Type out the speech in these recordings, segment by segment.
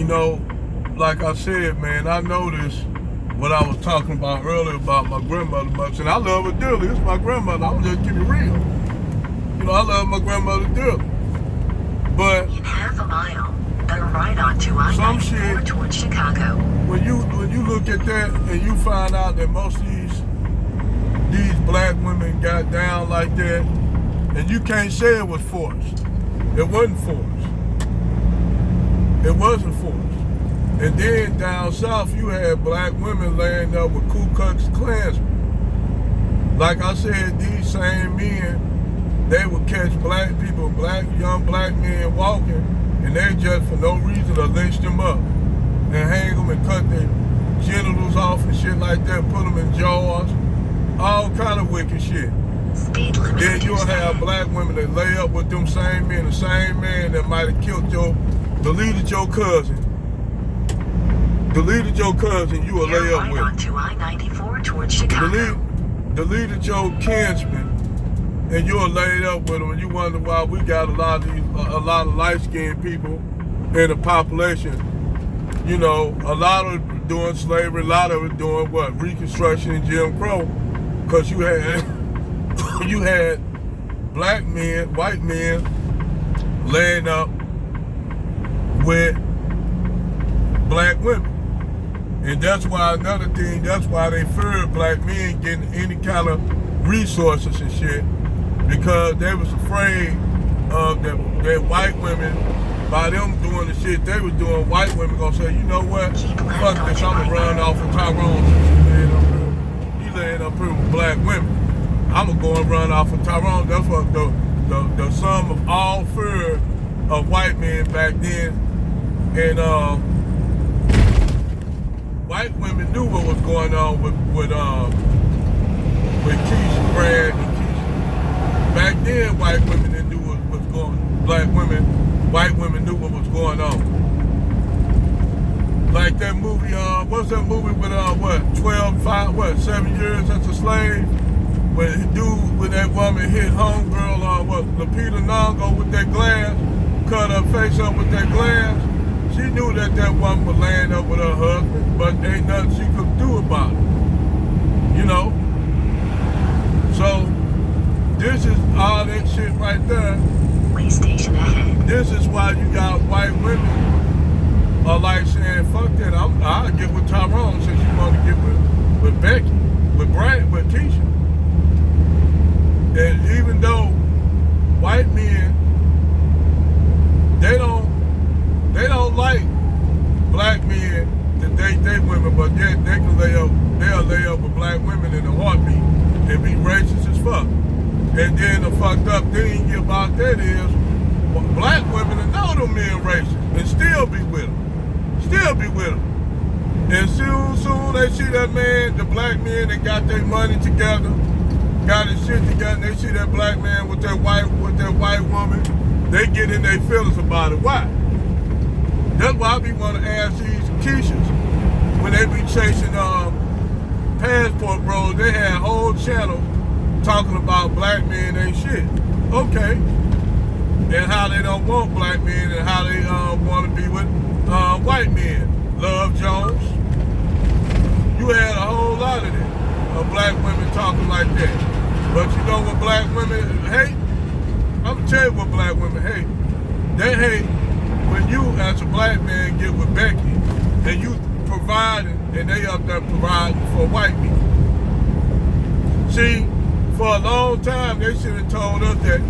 know, like I said, man, I noticed what I was talking about earlier about my grandmother much, and I love her dearly. It's my grandmother. I'm just keep it real. You know, I love my grandmother dearly. But in half a mile, turn right onto I-94 towards Chicago. When you look at that and you find out that most of these black women got down like that, and you can't say it was forced. It wasn't forced. It wasn't forced. And then down south, you had black women laying up with Ku Klux Klansmen. Like I said, these same men, they would catch black people, young black men walking, and they just for no reason to lynch them up and hang them and cut their genitals off and shit like that, put them in jars, all kind of wicked shit. Speed limit. Then you'll have black women that lay up with them same men, the same man that might have killed deleted your cousin. Deleted your cousin, you will lay up right with. Onto I-94 towards Chicago. Deleted your kinsman, and you're laid up with them, and you wonder why we got a lot of light-skinned people in the population. You know, a lot of it doing slavery, a lot of it doing what? Reconstruction and Jim Crow. Because you had black men, white men laying up with black women. And that's why another thing, that's why they feared black men getting any kind of resources and shit, because they was afraid of that white women, by them doing the shit they was doing, white women gonna say, you know what, fuck this, I'm gonna run off of Tyrone since you laying up here with black women. I'm gonna go and run off of Tyrone. That's what the sum of all fear of white men back then. And white women knew what was going on with Keisha, Brad, and Keisha. Back then, white women didn't know what was going on. Black women, white women knew what was going on. Like that movie, what's that movie with 7 years as a slave? When that woman hit homegirl on Lupita Nyong'o with that glass, cut her face up with that glass. She knew that woman was laying up with her husband, but ain't nothing she could do about it. You know? So, this is all that shit right there. Way station ahead. This is why you got white women are like saying, fuck that, I'll get with Tyrone since you want to get with Becky, with Brad, with Keisha. And even though white men, they don't like black men to date their women, but they can they'll lay up with black women in a heartbeat and be racist as fuck. And then the fucked up thing about that is, black women know them men racist and still be with them. Still be with them. And soon they see that man, the black men that got their money together, got his shit together, and they see that black man with that white woman, they get in their feelings about it. Why? That's why I be want to ask these Keishas, when they be chasing passport bros, they had whole channels talking about black men ain't shit. Okay. And how they don't want black men and how they want to be with white men. Love Jones. You had a whole lot of that, of black women talking like that. But you know what black women hate? I'm going to tell you what black women hate. They hate when you, as a black man, get with Becky, and you providing, and they up there providing for white people. See, for a long time, they should have told us that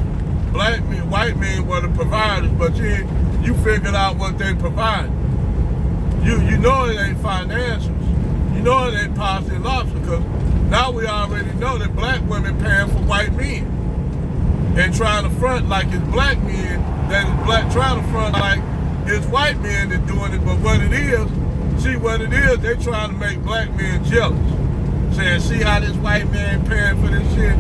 white men were the providers, but you figured out what they provide. You know it ain't financials. You know it ain't positive lobster, because now we already know that black women paying for white men and trying to front like it's black men that is black, trying to front like it's white men that doing it. But what it is, they trying to make black men jealous. Saying, see how this white man paying for this shit?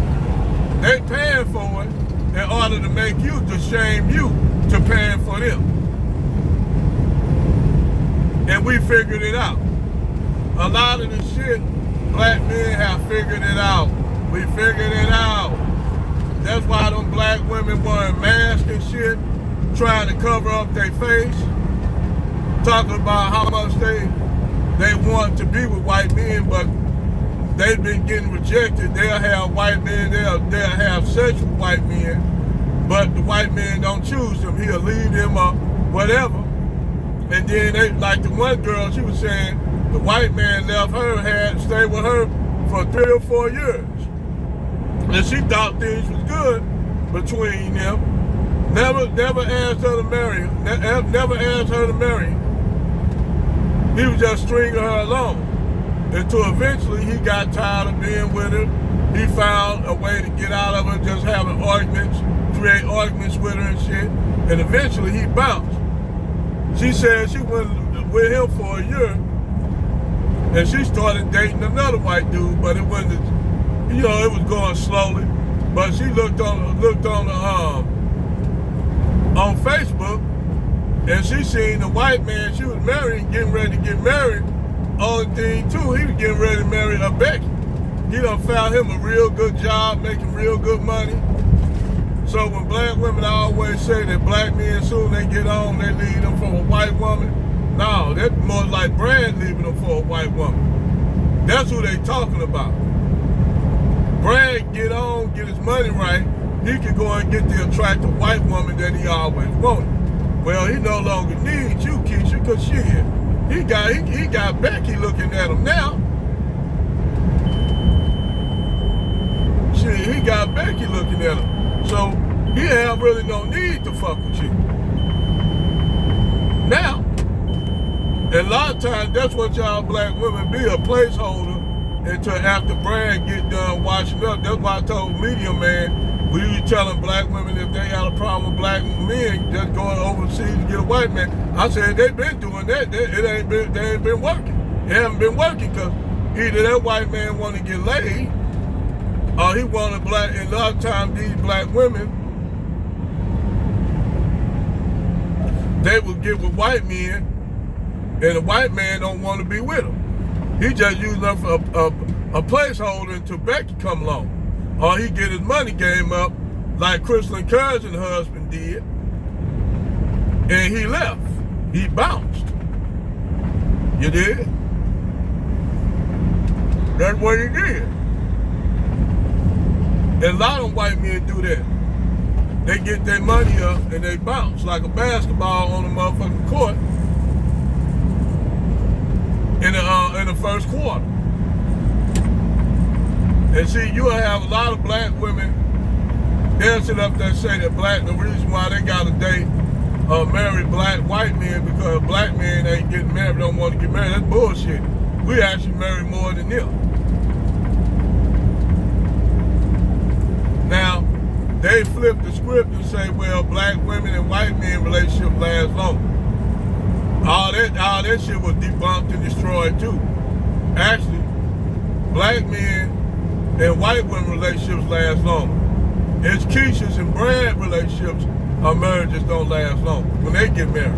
They paying for it in order to make you, to shame you to paying for them. And we figured it out. A lot of the shit, black men have figured it out. We figured it out. That's why them black women wearing masks and shit, trying to cover up their face, talking about how much they want to be with white men, but they've been getting rejected. They'll have white men, they'll have sex with white men, but the white man don't choose them. He'll leave them up, whatever. And then they, like the one girl, she was saying the white man left her, had stayed with her for 3 or 4 years. And she thought things was good between them. Never asked her to marry him. Never asked her to marry him. He was just stringing her along. Until eventually he got tired of being with her. He found a way to get out of her, just having arguments, create arguments with her and shit. And eventually he bounced. She said she went with him for a year, and she started dating another white dude, but it wasn't, you know, it was going slowly. But she looked on Facebook, and she seen the white man she was marrying, getting ready to get married. Only thing too, he was getting ready to marry a Becky. He done found him a real good job, making real good money. So when black women always say that black men, soon they get on, they leave them for a white woman. No, that's more like Brad leaving them for a white woman. That's who they talking about. Brad get on, get his money right, he can go and get the attractive white woman that he always wanted. Well, he no longer needs you, Keisha, because shit, he got Becky looking at him now. Shit, he got Becky looking at him. So he have really no need to fuck with you. Now, a lot of times that's what y'all black women be, a placeholder until after Brad get done washing up. That's why I told Media Man, we were telling black women if they had a problem with black men just going overseas to get a white man. I said they been doing that. They ain't been working. It haven't been working because either that white man want to get laid, or he wanted black. And a lot of times these black women, they will get with white men, and the white man don't want to be with them. He just using them for a placeholder until Becky come along. Or he get his money game up like Crystal Cousin's husband did, and he left. He bounced. You did? That's what he did. And a lot of white men do that. They get their money up and they bounce like a basketball on the motherfucking court in the first quarter. And see, you'll have a lot of black women, they'll sit up there and say that the reason why they got to date marry white men because black men ain't getting married, don't want to get married. That's bullshit. We actually marry more than them. Now, they flip the script and say, well, black women and white men relationship lasts longer. All that shit was debunked and destroyed too. Actually, black men and white women relationships last longer. It's Keisha's and Brad relationships or marriages don't last long when they get married.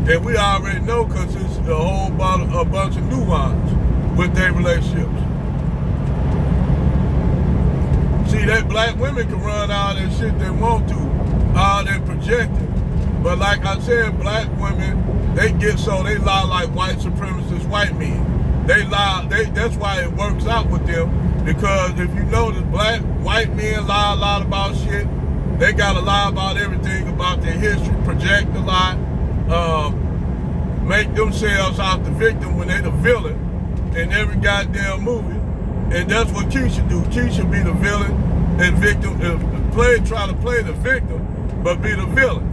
And we already know because it's a bunch of nuance with their relationships. See, that black women can run all that shit they want to, all that projecting. But like I said, black women, they lie like white supremacist white men. They lie, that's why it works out with them, because if you notice, white men lie a lot about shit. They gotta lie about everything about their history, project a lot, make themselves out the victim when they the villain in every goddamn movie. And that's what Keisha do. Keisha be the villain and victim, try to play the victim, but be the villain.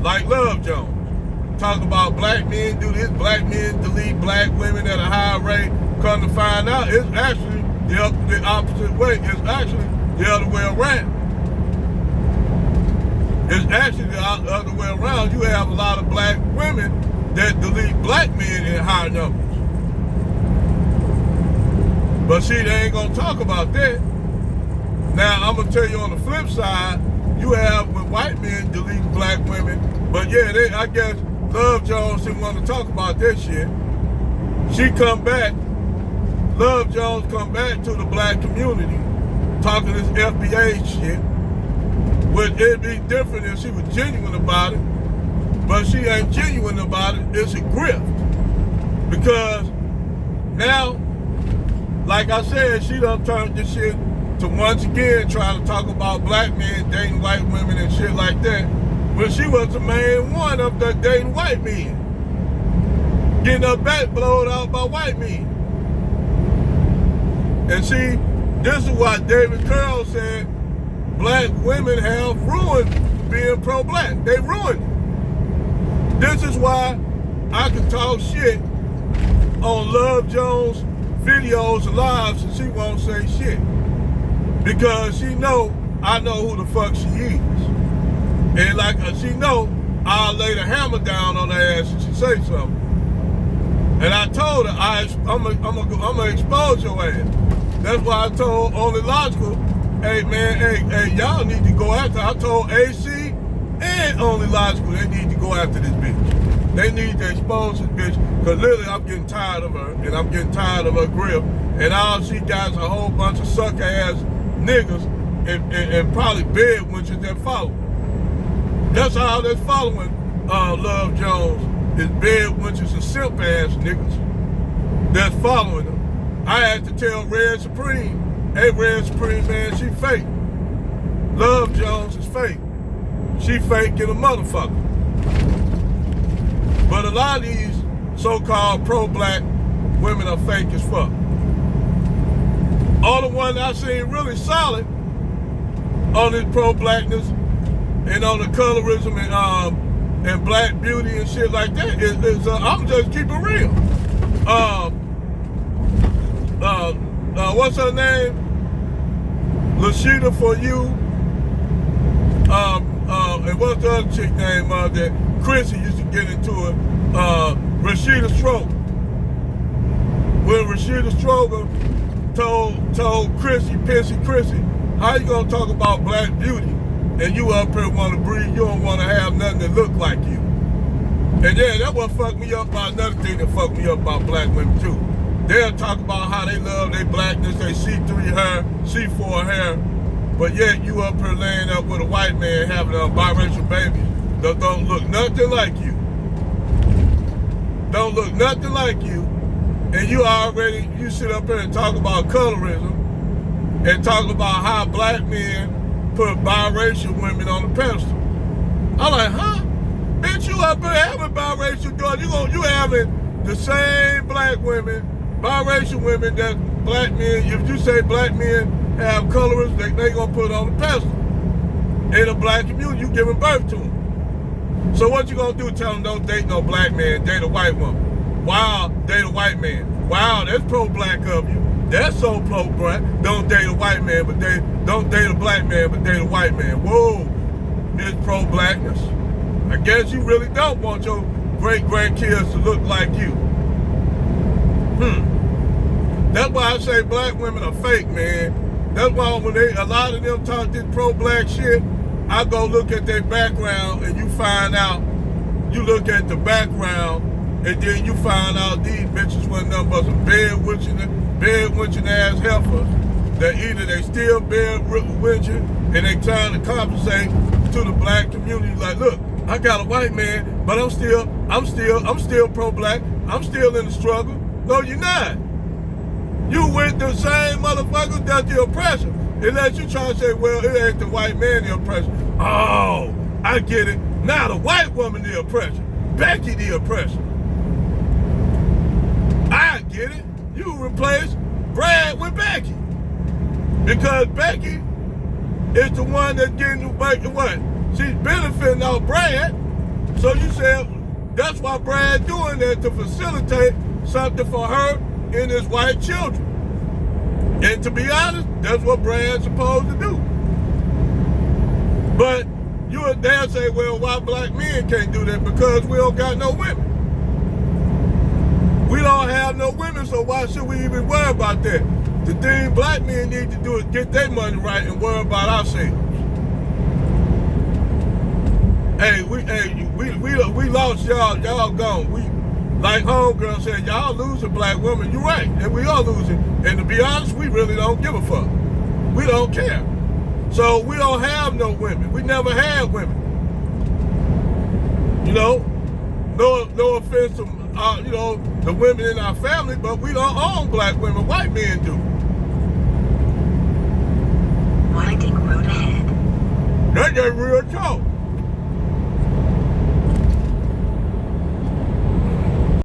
Like Love Jones. Talk about black men do this, black men delete black women at a high rate. Come to find out, it's actually the opposite way. It's actually the other way around. It's actually the other way around. You have a lot of black women that delete black men in high numbers. But see, they ain't gonna talk about that. Now, I'm gonna tell you on the flip side, you have with white men deleting black women, but yeah, I guess Love Jones didn't want to talk about that shit. She come back, Love Jones come back to the black community, talking this FBA shit, which it'd be different if she was genuine about it. but she ain't genuine about it. It's a grift. Because now, like I said, she done turned this shit to once again trying to talk about black men dating white women and shit like that. When she was the main one of the dating white men. Getting her back blown out by white men. And see, this is why David Curl said black women have ruined being pro-black. They ruined it. This is why I can talk shit on Love Jones videos and lives and she won't say shit. Because she know I know who the fuck she is. And like she know I'll lay the hammer down on her ass if she say something. And I told her I'm gonna expose your ass. That's why I told Only Logical, hey man, hey, y'all need to go after. I told AC and Only Logical they need to go after this bitch. They need to expose this bitch because literally I'm getting tired of her and I'm getting tired of her grip. And all she got is a whole bunch of sucker ass niggas and probably bed wenches that follow. That's all that's following Love Jones is bed wenches and simp ass niggas that's following them. I had to tell Red Supreme, hey Red Supreme man, she fake. Love Jones is fake. She fake in a motherfucker. But a lot of these so-called pro-black women are fake as fuck. All the one I seen really solid on this pro-blackness and on the colorism and black beauty and shit like that is I'm just keeping it real. What's her name? Lashida For You. And what's the other chick name that Chrissy used to get into it? Rashida Stroger. When Rashida Stroger told Chrissy, Pissy Chrissy, how you gonna talk about black beauty and you up here wanna breathe, you don't wanna have nothing that look like you. And yeah, that what fucked me up about another thing that fucked me up about black women too. They'll talk about how they love their blackness, they C3 hair, C4 hair, but yet you up here laying up with a white man having biracial babies that don't look nothing like you. Don't look nothing like you. And you sit up here and talk about colorism and talk about how black men put biracial women on the pedestal. I'm like, huh? Bitch, you up here having biracial daughters. You having the same black women, biracial women that black men, if you say black men have colorism, they gonna put it on the pedestal. In the black community, you giving birth to them. So what you gonna do? Tell them don't date no black man, date a white woman. Wow, date a white man. Wow, that's pro-black of you. That's so pro-black. Don't date a white man, but don't date a black man, but date a white man. Whoa, it's pro-blackness. I guess you really don't want your great-grandkids to look like you. That's why I say black women are fake, man. That's why when a lot of them talk this pro-black shit, I go look at their background and you find out, you look at the background and then you find out these bitches wasn't nothing but some bed-winching ass heifers that either they still bed-winching and they trying to compensate to the black community like, look, I got a white man, but I'm still pro-black. I'm still in the struggle. No, you're not. You with the same motherfuckers that's the oppressor. Unless you try to say, well, it ain't the white man the oppressor. Oh, I get it. Now the white woman the oppressor. Becky the oppressor. I get it. You replace Brad with Becky. Because Becky is the one that's getting what? She's benefiting off Brad. So you said that's why Brad doing that, to facilitate something for her and his white children. And to be honest, that's what Brad's supposed to do. But they'll say, well, why black men can't do that? Because we don't got no women. We don't have no women, so why should we even worry about that? The thing black men need to do is get their money right and worry about ourselves. Hey, we lost y'all. Y'all gone. Like homegirl said, y'all losing black women. You're right, and we are losing. And to be honest, we really don't give a fuck. We don't care. So we don't have no women. We never had women. You know, no offense to the women in our family, but we don't own black women. White men do. Winding road ahead. That's just real talk.